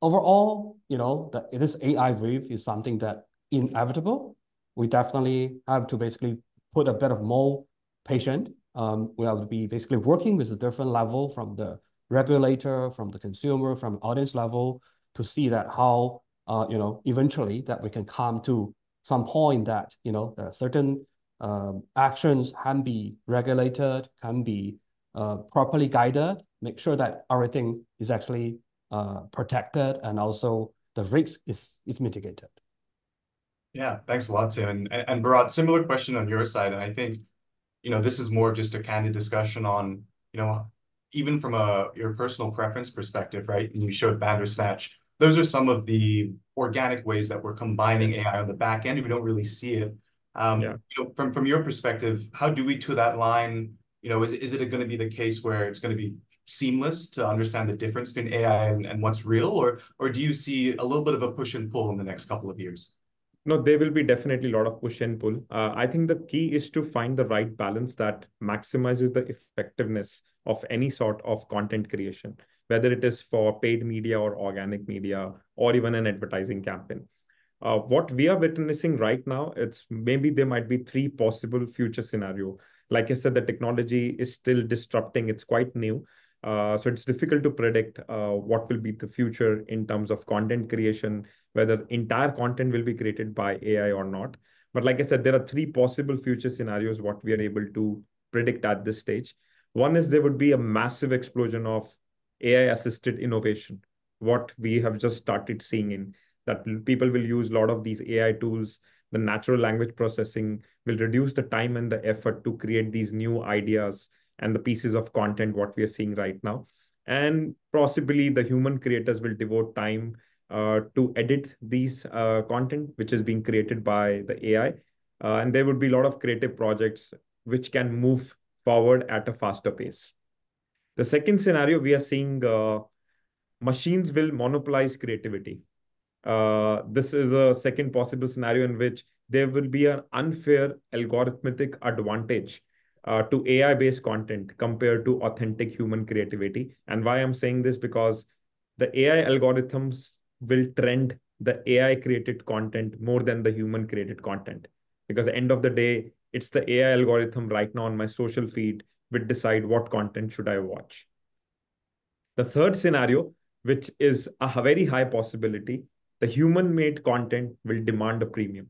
overall, that this AI wave is something that inevitable. We definitely have to basically put a bit of more patience. We have to be basically working with a different level from the regulator, from the consumer, from audience level to see that how eventually that we can come to some point that, there are certain actions can be regulated, can be properly guided, make sure that everything is actually protected and also the risk is mitigated. Yeah, thanks a lot, Tim. And Bharat, similar question on your side. And I think, this is more of just a candid discussion on, even from your personal preference perspective, right? And you showed Bandersnatch. Those are some of the organic ways that we're combining AI on the back end. We don't really see it. From your perspective, how do we to that line? Is it going to be the case where it's going to be seamless to understand the difference between AI and what's real, or do you see a little bit of a push and pull in the next couple of years? No, there will be definitely a lot of push and pull. I think the key is to find the right balance that maximizes the effectiveness of any sort of content creation, whether it is for paid media or organic media, or even an advertising campaign. What we are witnessing right now, it's maybe there might be three possible future scenario. Like I said, the technology is still disrupting. It's quite new. So it's difficult to predict what will be the future in terms of content creation, whether entire content will be created by AI or not. But like I said, there are three possible future scenarios what we are able to predict at this stage. One is there would be a massive explosion of AI-assisted innovation, what we have just started seeing in that people will use a lot of these AI tools. The natural language processing will reduce the time and the effort to create these new ideas and the pieces of content what we are seeing right now. And possibly the human creators will devote time to edit these content, which is being created by the AI. And there would be a lot of creative projects which can move forward at a faster pace. The second scenario, we are seeing machines will monopolize creativity. This is a second possible scenario in which there will be an unfair algorithmic advantage to AI-based content compared to authentic human creativity. And why I'm saying this, because the AI algorithms will trend the AI-created content more than the human-created content. Because at the end of the day, it's the AI algorithm right now on my social feed which decide what content should I watch. The third scenario, which is a very high possibility, the human-made content will demand a premium.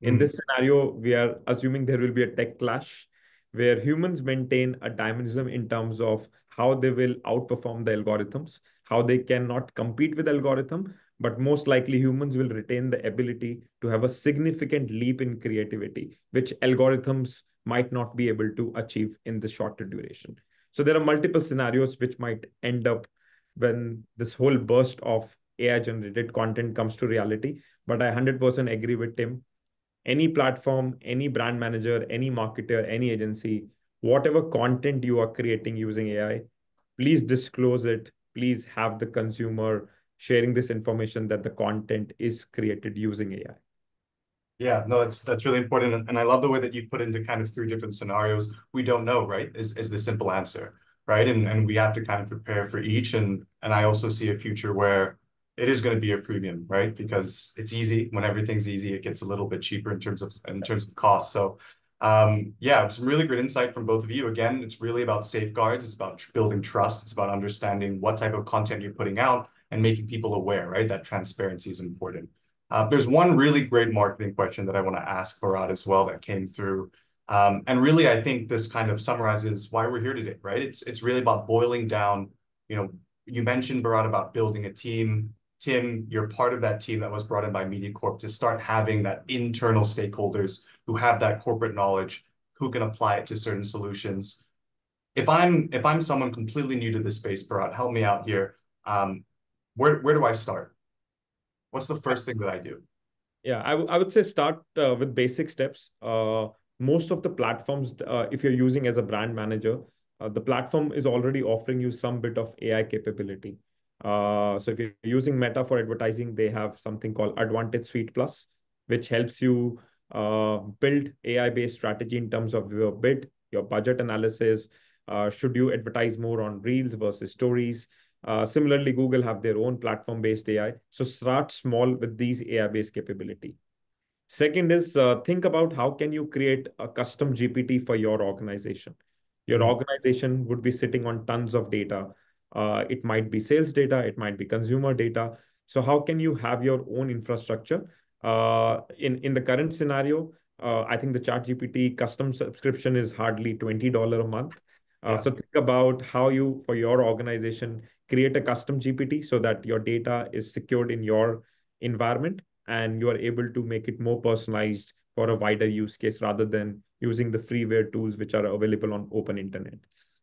In this scenario, we are assuming there will be a tech clash where humans maintain a dynamism in terms of how they will outperform the algorithms, how they cannot compete with algorithm, but most likely humans will retain the ability to have a significant leap in creativity, which algorithms might not be able to achieve in the shorter duration. So there are multiple scenarios which might end up when this whole burst of AI-generated content comes to reality. But I 100% agree with Tim. Any platform, any brand manager, any marketer, any agency, whatever content you are creating using AI, please disclose it. Please have the consumer sharing this information that the content is created using AI. Yeah, no, that's really important. And I love the way that you've put into kind of three different scenarios. We don't know, right? Is the simple answer, right? And we have to kind of prepare for each. And I also see a future where it is going to be a premium, right? Because it's easy. When everything's easy, it gets a little bit cheaper in terms of cost. So yeah, some really great insight from both of you. Again, it's really about safeguards. It's about building trust. It's about understanding what type of content you're putting out and making people aware, right? That transparency is important. There's one really great marketing question that I want to ask Bharat as well that came through. And really, I think this kind of summarizes why we're here today, right? It's really about boiling down, you mentioned, Bharat, about building a team. Tim, you're part of that team that was brought in by Mediacorp to start having that internal stakeholders who have that corporate knowledge, who can apply it to certain solutions. If I'm someone completely new to this space, Bharat, help me out here. Where do I start? What's the first thing that I do? Yeah, I would say start with basic steps. Most of the platforms, if you're using as a brand manager, the platform is already offering you some bit of AI capability. So if you're using Meta for advertising, they have something called Advantage Suite Plus, which helps you build AI-based strategy in terms of your bid, your budget analysis. Should you advertise more on Reels versus Stories? Similarly, Google have their own platform-based AI. So start small with these AI-based capability. Second is think about how can you create a custom GPT for your organization. Your organization would be sitting on tons of data. It might be sales data. It might be consumer data. So how can you have your own infrastructure? In the current scenario, I think the ChatGPT custom subscription is hardly $20 a month. So think about how you, for your organization, create a custom GPT so that your data is secured in your environment and you are able to make it more personalized for a wider use case rather than using the freeware tools which are available on open internet.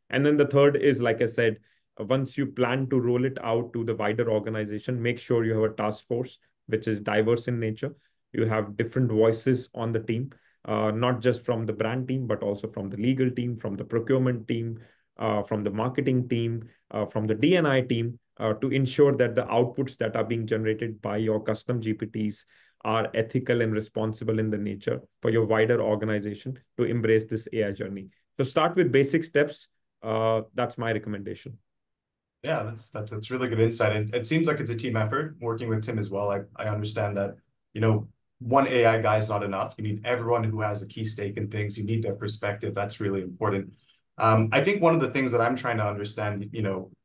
And then the third is, like I said, once you plan to roll it out to the wider organization, make sure you have a task force which is diverse in nature. You have different voices on the team, not just from the brand team, but also from the legal team, from the procurement team, from the marketing team, from the D&I team, to ensure that the outputs that are being generated by your custom GPTs are ethical and responsible in the nature for your wider organization to embrace this AI journey. So start with basic steps. That's my recommendation. Yeah, that's really good insight. And it seems like it's a team effort working with Tim as well. I understand that, one AI guy is not enough. You need everyone who has a key stake in things. You need their perspective. That's really important. I think one of the things that I'm trying to understand,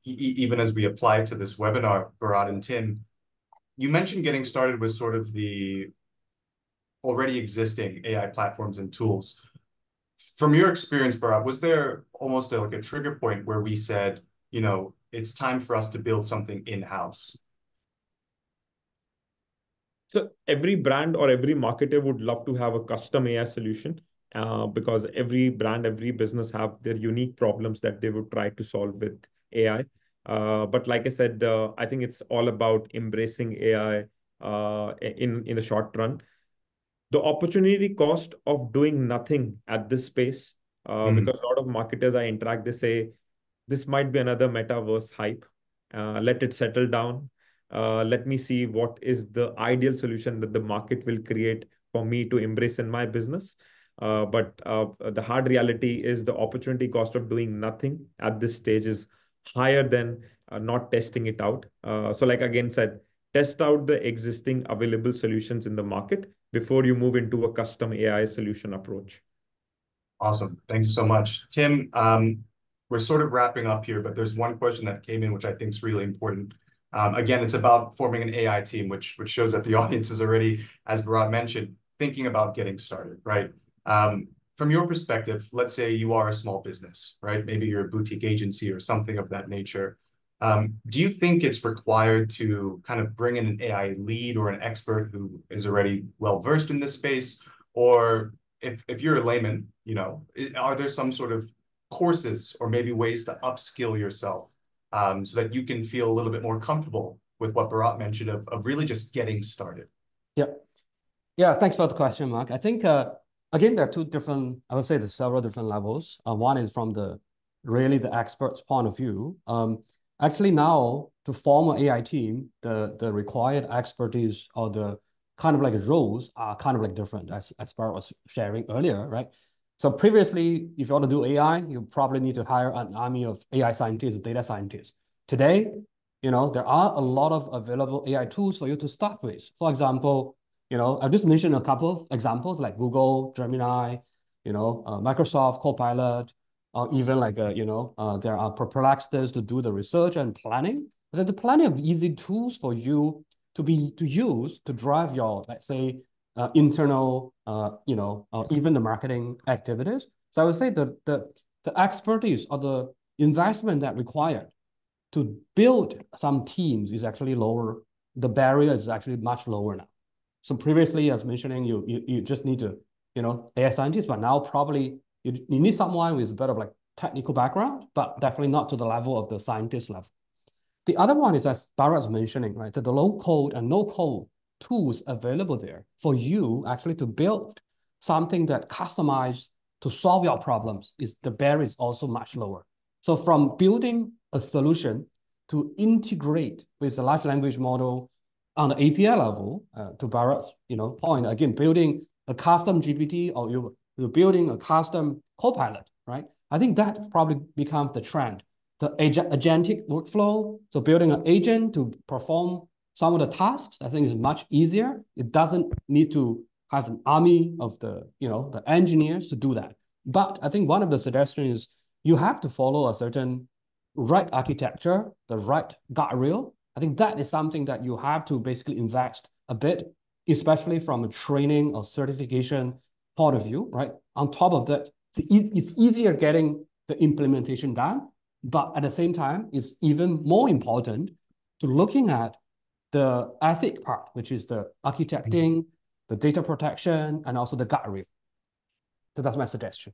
even as we apply to this webinar, Bharat and Tim, you mentioned getting started with sort of the already existing AI platforms and tools. From your experience, Bharat, was there almost like a trigger point where we said, it's time for us to build something in-house? So every brand or every marketer would love to have a custom AI solution, because every brand, every business have their unique problems that they would try to solve with AI. But like I said, I think it's all about embracing AI in the short run. The opportunity cost of doing nothing at this space, because a lot of marketers I interact, they say, this might be another metaverse hype. Let it settle down. Let me see what is the ideal solution that the market will create for me to embrace in my business. But the hard reality is the opportunity cost of doing nothing at this stage is higher than not testing it out. So like again said, test out the existing available solutions in the market before you move into a custom AI solution approach. Awesome. Thank you so much. Tim, we're sort of wrapping up here, but there's one question that came in, which I think is really important. Again, it's about forming an AI team, which shows that the audience is already, as Bharat mentioned, thinking about getting started, right? From your perspective, let's say you are a small business, right? Maybe you're a boutique agency or something of that nature. Do you think it's required to kind of bring in an AI lead or an expert who is already well-versed in this space? Or if you're a layman, are there some sort of courses or maybe ways to upskill yourself so that you can feel a little bit more comfortable with what Bharat mentioned of really just getting started? Yeah, thanks for the question, Mark. I think, again, there are two different, I would say there's several different levels. One is from the expert's point of view. Actually now, to form an AI team, the required expertise or the kind of like roles are kind of like different, as Bharat was sharing earlier, right? So previously, if you want to do AI, you probably need to hire an army of AI scientists, data scientists. Today, there are a lot of available AI tools for you to start with. For example, I've just mentioned a couple of examples like Google, Gemini, Microsoft Copilot, or even like, there are Perplexes to do the research and planning. There's plenty of easy tools for you to use to drive your, let's say, internal, even the marketing activities. So I would say the expertise or the investment that required to build some teams is actually lower. The barrier is actually much lower now. So previously, as mentioning, you just need to, data scientists, but now probably you need someone with a bit of like technical background, but definitely not to the level of the scientist level. The other one is, as Bharat's mentioning, right, that the low code and no code tools available there for you actually to build something that customized to solve your problems, is the barrier is also much lower. So from building a solution to integrate with the large language model on the API level, to Bharat's point, again, building a custom GPT or you're building a custom Copilot, right? I think that probably becomes the trend. The agentic workflow, so building an agent to perform some of the tasks, I think is much easier. It doesn't need to have an army of the engineers to do that. But I think one of the suggestions is you have to follow a certain right architecture, the right guardrail. I think that is something that you have to basically invest a bit, especially from a training or certification point of view, right? On top of that, it's easier getting the implementation done. But at the same time, it's even more important to looking at the ethic part, which is the architecting, the data protection, and also the guardrail. So that's my suggestion.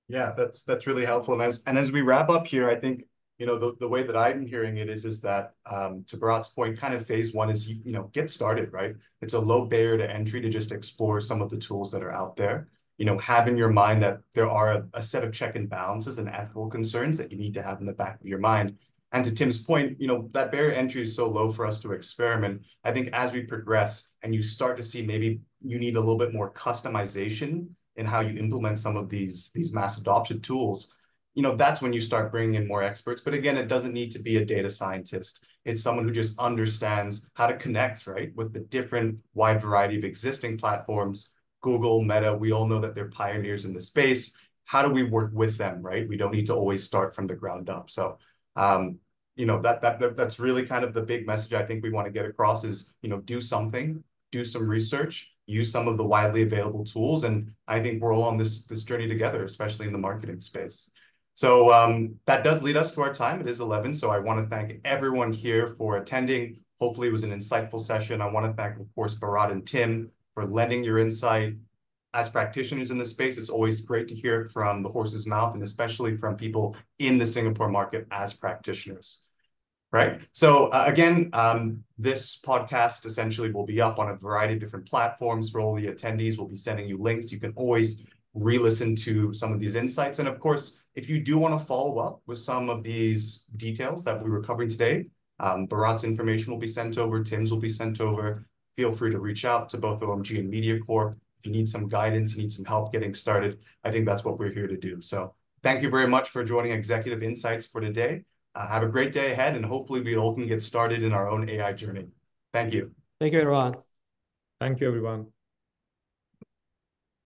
Yeah, that's really helpful. And as we wrap up here, I think, you know, the way that I'm hearing it is that to Bharat's point, kind of phase one is, you know, get started, right? It's a low barrier to entry to just explore some of the tools that are out there. You know, have in your mind that there are a set of check and balances and ethical concerns that you need to have in the back of your mind. And to Tim's point, you know, that barrier entry is so low for us to experiment. I think as we progress and you start to see maybe you need a little bit more customization in how you implement some of these mass adoption tools, you know, that's when you start bringing in more experts. But again, it doesn't need to be a data scientist. It's someone who just understands how to connect, right, with the different wide variety of existing platforms. Google, Meta, we all know that they're pioneers in the space. How do we work with them, right? We don't need to always start from the ground up. So, you know, that's really kind of the big message I think we want to get across is, you know, do something, do some research, use some of the widely available tools. And I think we're all on this journey together, especially in the marketing space. So that does lead us to our time. It is 11. So I want to thank everyone here for attending. Hopefully it was an insightful session. I want to thank, of course, Bharat and Tim for lending your insight. As practitioners in this space, it's always great to hear it from the horse's mouth, and especially from people in the Singapore market as practitioners. Right. So again, this podcast essentially will be up on a variety of different platforms for all the attendees. We'll be sending you links. You can always re-listen to some of these insights. And of course, if you do want to follow up with some of these details that we were covering today, Bharat's information will be sent over, Tim's will be sent over. Feel free to reach out to both OMG and Mediacorp. If you need some guidance, you need some help getting started, I think that's what we're here to do. So thank you very much for joining Executive Insights for today. Have a great day ahead, and hopefully we all can get started in our own AI journey. Thank you. Thank you, everyone. Thank you, everyone.